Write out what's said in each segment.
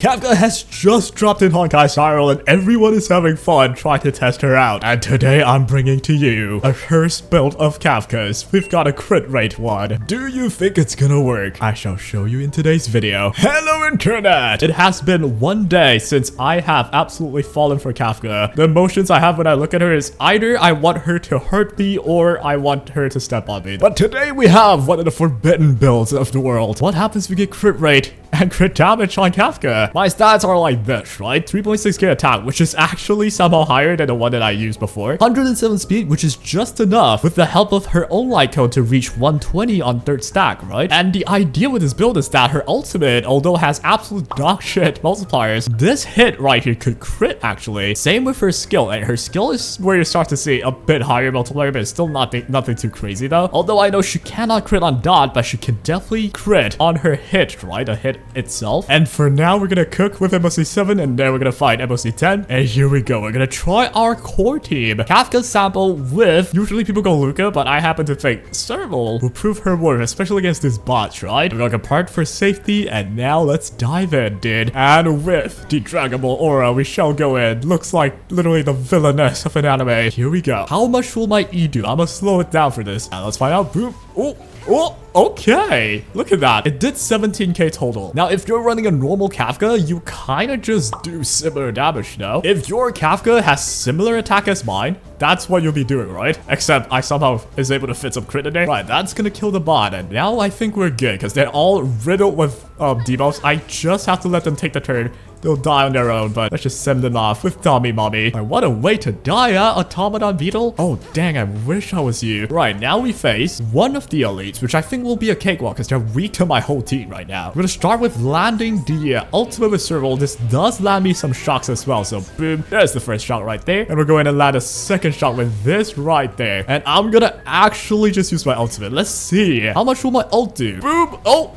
Kafka has just dropped in Honkai Spiral and everyone is having fun trying to test her out. And today I'm bringing to you a first build of Kafka's. We've got a crit rate one. Do you think it's gonna work? I shall show you in today's video. Hello internet! It has been one day since I have absolutely fallen for Kafka. The emotions I have when I look at her is either I want her to hurt me or I want her to step on me. But today we have one of the forbidden builds of the world. What happens if we get crit rate and crit damage on Kafka? My stats are like this, right? 3.6k attack, which is actually somehow higher than the one that I used before. 107 speed, which is just enough with the help of her own light cone to reach 120 on third stack, right? And the idea with this build is that her ultimate, although has absolute dog shit multipliers, this hit right here could crit actually. Same with her skill, and her skill is where you start to see a bit higher multiplier, but it's still nothing too crazy though. Although I know she cannot crit on dot, but she can definitely crit on her hit, right? The hit itself. And for now, we're gonna cook with MOC 7 and then we're gonna fight MOC 10. And here we go. We're gonna try our core team. Kafka sample with, usually people go Luca, but I happen to think Serval will prove her worth, especially against these bots, right? We're gonna part for safety and now let's dive in, dude. And with the Dragon Ball aura, we shall go in. Looks like literally the villainess of an anime. Here we go. How much will my E do? I'm gonna slow it down for this. And let's find out. Boom. Oh, okay. Look at that. It did 17k total. Now, if you're running a normal Kafka, you kind of just do similar damage, no? If your Kafka has similar attack as mine, that's what you'll be doing, right? Except I somehow is able to fit some crit in there. Right, that's gonna kill the bot. And now I think we're good because they're all riddled with debuffs. I just have to let them take the turn. They'll die on their own, but let's just send them off with Tommy Mommy. And what a way to die, Automaton Beetle. Oh, dang, I wish I was you. Right, now we face one of the elites, which I think will be a cakewalk because they're weak to my whole team right now. We're gonna start with landing the ultimate with Serval. This does land me some shocks as well. So boom, there's the first shot right there. And we're going to land a second shot with this right there. And I'm gonna actually just use my ultimate. Let's see. How much will my ult do? Boom. Oh.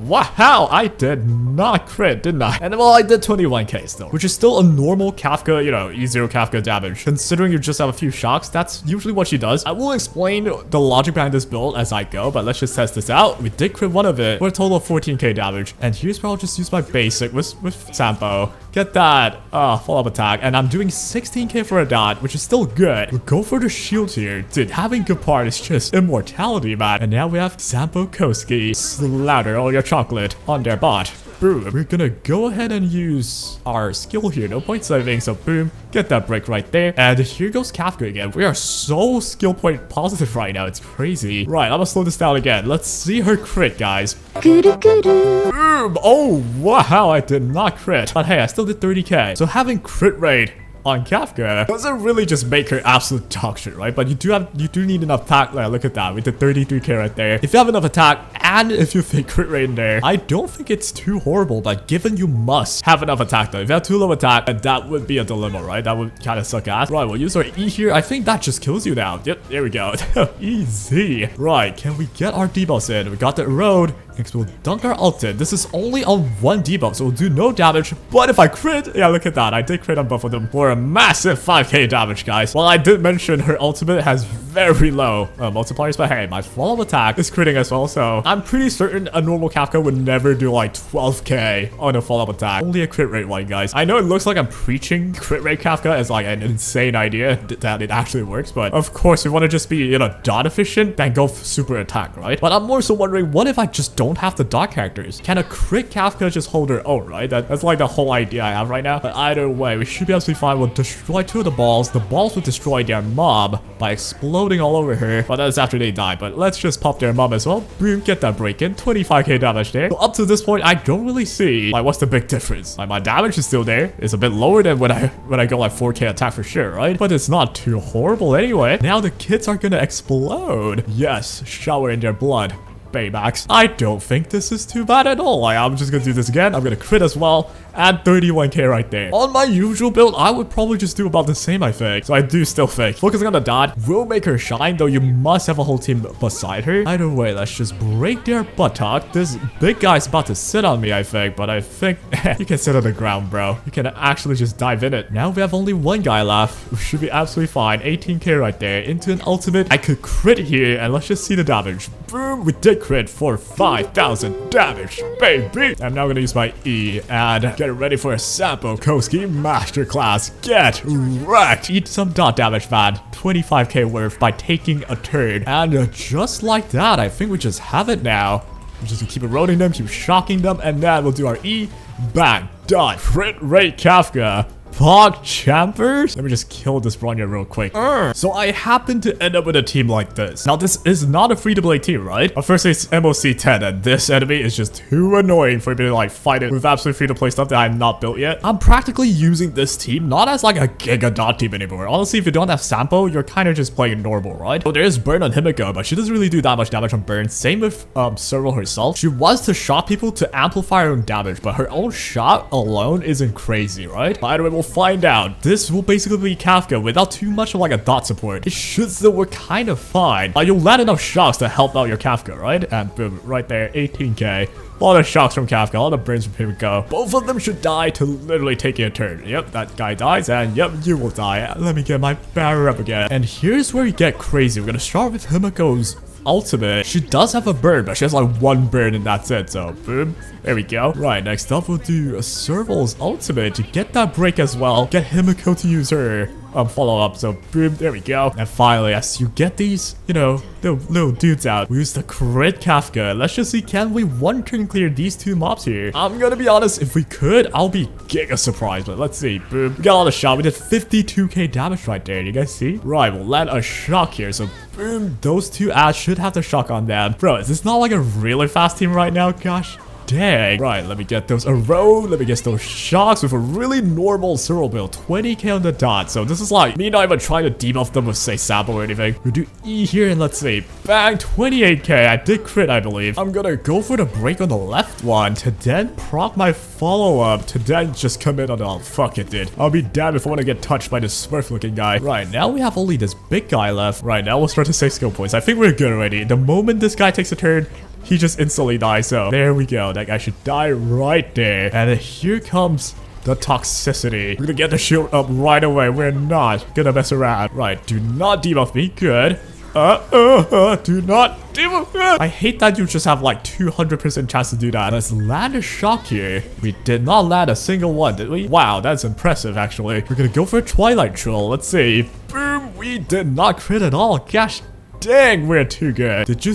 Wow, I did not crit, didn't I? And well, I did 21k still, which is still a normal Kafka, you know, E0 Kafka damage. Considering you just have a few shocks, that's usually what she does. I will explain the logic behind this build as I go, but let's just test this out. We did crit one of it for a total of 14k damage. And here's where I'll just use my basic with Sampo. Get that follow-up attack. And I'm doing 16k for a dot, which is still good. We'll go for the shield here. Dude, having good part is just immortality, man. And now we have Sampo Koski. Slaughter all your chocolate on their bot. Boom. We're gonna go ahead and use our skill here. No point saving, so boom. Get that break right there. And here goes Kafka again. We are so skill point positive right now. It's crazy. Right, I'm gonna slow this down again. Let's see her crit, guys. Boom. Oh, wow. I did not crit. But hey, I still did 30k. So having crit rate on Kafka doesn't really just make her absolute dog shit, right? But you do need enough attack. Look at that. We did 33k right there. If you have enough attack and if you think crit rate in there, I don't think it's too horrible. But given you must have enough attack though. If you have too low attack, that would be a dilemma, right? That would kind of suck ass. Right, we'll use our E here. I think that just kills you now. Yep, there we go. Easy. Right, can we get our debuffs in? We got the road. Next, we'll dunk our ult in. This is only on one debuff, so we'll do no damage. But if I crit, yeah, look at that. I did crit on both of them for a massive 5k damage, guys. Well, I did mention her ultimate has very low multipliers, but hey, my follow-up attack is critting as well, so I'm pretty certain a normal Kafka would never do like 12k on a follow-up attack. Only a crit rate one, guys. I know it looks like I'm preaching crit rate Kafka as like an insane idea that it actually works, but of course, we want to just be, you know, dot efficient, then go super attack, right? But I'm more so wondering, what if I just don't have the dot characters? Can a crit Kafka just hold her own, right? That's like the whole idea I have right now. But either way, we should be absolutely fine. We'll destroy two of the balls. The balls will destroy their mob by exploding all over her. But that's after they die. But let's just pop their mob as well. Boom, get that break in. 25k damage there. So up to this point, I don't really see like what's the big difference. Like my damage is still there. It's a bit lower than when I go like 4k attack for sure, right? But it's not too horrible anyway. Now the kids are gonna explode. Yes, shower in their blood. Baymax. I don't think this is too bad at all. Like, I'm just gonna do this again. I'm gonna crit as well. And 31k right there. On my usual build, I would probably just do about the same, I think. So I do still think focusing on the dot will make her shine, though you must have a whole team beside her. Either way, let's just break their buttock. This big guy's about to sit on me, I think. But I think you can sit on the ground, bro. You can actually just dive in it. Now we have only one guy left. We should be absolutely fine. 18k right there. Into an ultimate. I could crit here. And let's just see the damage. Boom. We did crit for 5,000 damage, baby. I'm now gonna use my E and get ready for a sample Koski masterclass. Get wrecked. Eat some dot damage, man. 25k worth by taking a turn. And just like that, I think we just have it now. We're just gonna keep eroding them, keep shocking them, and then we'll do our E. Bang. Done. Crit rate Kafka. Pog Champers? Let me just kill this Bronya real quick. So I happen to end up with a team like this. Now this is not a free-to-play team, right? But first it's MOC 10 and this enemy is just too annoying for me to like fight it with absolute free-to-play stuff that I'm not built yet. I'm practically using this team not as like a Giga Dot team anymore. Honestly, if you don't have Sampo, you're kind of just playing normal, right? So there's Burn on Himiko, but she doesn't really do that much damage on Burn. Same with Serval herself. She was to shock people to amplify her own damage, but her own shot alone isn't crazy, right? By the way, we'll find out. This will basically be Kafka without too much of like a dot support. It should still work kind of fine. You'll land enough shocks to help out your Kafka, right? And boom, right there, 18k. All the shocks from Kafka, all the burns from Himiko. Both of them should die to literally taking a turn. Yep, that guy dies, and yep, you will die. Let me get my barrier up again. And here's where you get crazy. We're gonna start with Himiko's ultimate. She does have a burn, but she has like one burn and that's it. So boom, there we go. Right, next up we'll do a Serval's ultimate to get that break as well. Get Himiko to use her follow up. So boom, there we go. And finally, as you get these, you know, little dudes out, we use the Crit Kafka. Let's just see, can we one turn clear these two mobs here? I'm gonna be honest, if we could, I'll be giga surprised. But let's see. Boom, we got all the shot. We did 52k damage right there. You guys see? Right, we'll land a shock here. So boom, those two ads should have the shock on them. Bro, is this not like a really fast team right now? Gosh dang. Right, let me get those erode. Let me get those shocks with a really normal Serval build. 20k on the dot. So this is like me not even trying to debuff them with say sample or anything. We do E here and let's see. Bang, 28k. I did crit, I believe. I'm gonna go for the break on the left one to then proc my follow-up to then just come in on the fuck it, dude. I'll be damned if I want to get touched by this Smurf looking guy. Right, now we have only this big guy left. Right, now we'll start to save skill points. I think we're good already. The moment this guy takes a turn, he just instantly dies. So there we go. That guy should die right there. And here comes the toxicity. We're gonna get the shield up right away. We're not gonna mess around. Right, do not debuff me. Good. Do not debuff me. I hate that you just have like 200% chance to do that. Let's land a shock here. We did not land a single one, did we? Wow, that's impressive actually. We're gonna go for a Twilight Troll. Let's see. Boom, we did not crit at all. Gosh dang, we're too good. Did you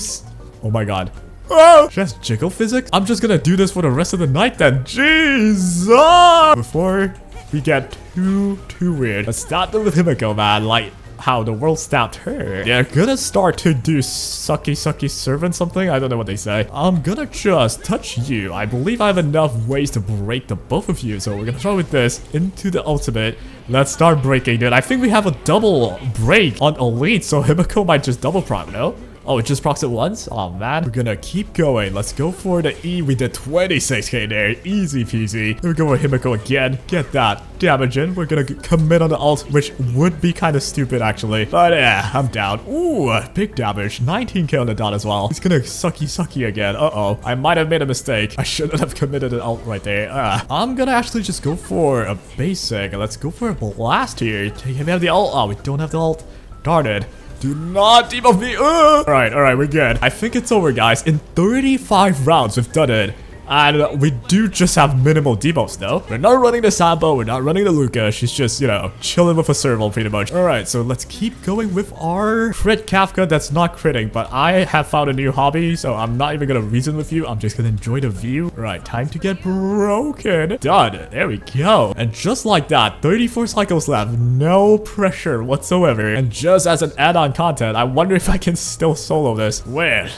oh my god. Oh, just jiggle physics? I'm just gonna do this for the rest of the night then. Jesus! Before we get too weird, let's start with Himiko, man. Like how the world stabbed her. They're gonna start to do sucky servant something. I don't know what they say. I'm gonna just touch you. I believe I have enough ways to break the both of you. So we're gonna start with this into the ultimate. Let's start breaking, dude. I think we have a double break on elite, so Himiko might just double proc, no? Oh, it just procs it once? Oh, man. We're gonna keep going. Let's go for the E. We did 26k there. Easy peasy. Then we go for Himiko again. Get that damage in. We're gonna commit on the ult, which would be kind of stupid, actually. But yeah, I'm down. Ooh, big damage. 19k on the dot as well. He's gonna sucky again. Uh-oh. I might have made a mistake. I shouldn't have committed an ult right there. I'm gonna actually just go for a basic. Let's go for a blast here. We have the ult. Oh, we don't have the ult. Darn it. Do not debuff me. Alright, we're good. I think it's over, guys. In 35 rounds, we've done it. And we do just have minimal debuffs, though. We're not running the Sampo. We're not running the Luca. She's just, you know, chilling with a Serval, pretty much. Alright, so let's keep going with our Crit Kafka that's not critting. But I have found a new hobby, so I'm not even going to reason with you. I'm just going to enjoy the view. Alright, time to get broken. Done. There we go. And just like that, 34 cycles left. No pressure whatsoever. And just as an add-on content, I wonder if I can still solo this. Well.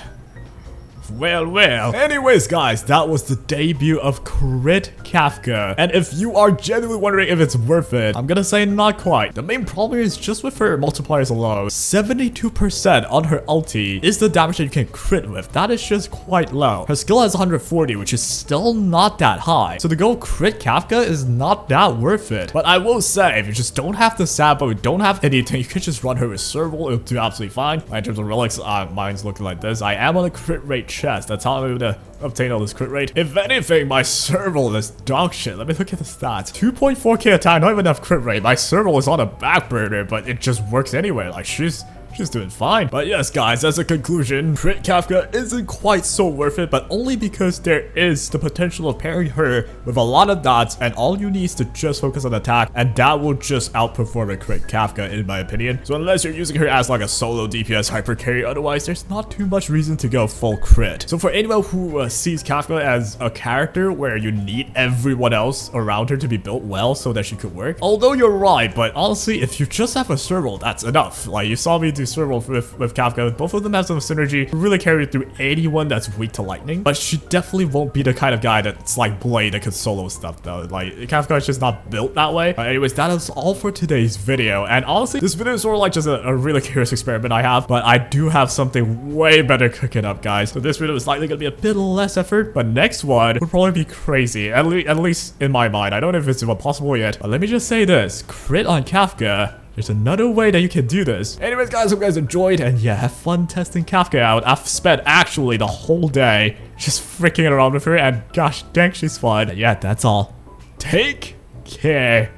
Anyways, guys, that was the debut of Crit Kafka. And if you are genuinely wondering if it's worth it, I'm gonna say not quite. The main problem is just with her multipliers alone. 72% on her ulti is the damage that you can crit with. That is just quite low. Her skill has 140, which is still not that high. So to go Crit Kafka is not that worth it. But I will say, if you just don't have the Sampo, don't have anything, you can just run her with Serval. It'll do absolutely fine. In terms of relics, mine's looking like this. I am on a crit rate chest. That's how I'm able to obtain all this crit rate. If anything, my Serval is dog shit. Let me look at the stats. 2.4k attack, not even enough crit rate. My Serval is on a back burner, but it just works anyway. Like, she's She's doing fine. But yes, guys, as a conclusion, Crit Kafka isn't quite so worth it, but only because there is the potential of pairing her with a lot of dots, and all you need is to just focus on attack, and that will just outperform a Crit Kafka in my opinion. So unless you're using her as like a solo DPS hyper carry, otherwise there's not too much reason to go full crit. So for anyone who sees Kafka as a character where you need everyone else around her to be built well so that she could work, although you're right, but honestly, if you just have a serval, that's enough. Like, you saw me do serval with Kafka. Both of them have some synergy. Really carry through anyone that's weak to lightning, but she definitely won't be the kind of guy that's like Blade that could solo stuff though. Like, Kafka is just not built that way. Anyways, that is all for today's video, and honestly, this video is sort of like just a really curious experiment I have, but I do have something way better cooking up, guys. So this video is likely gonna be a bit less effort, but next one would probably be crazy, at least in my mind. I don't know if it's even possible yet, but let me just say this: crit on Kafka. There's another way that you can do this. Anyways, guys, hope you guys enjoyed, and yeah, have fun testing Kafka out. I've spent actually the whole day just freaking around with her, and gosh dang, she's fun. But yeah, that's all. Take care.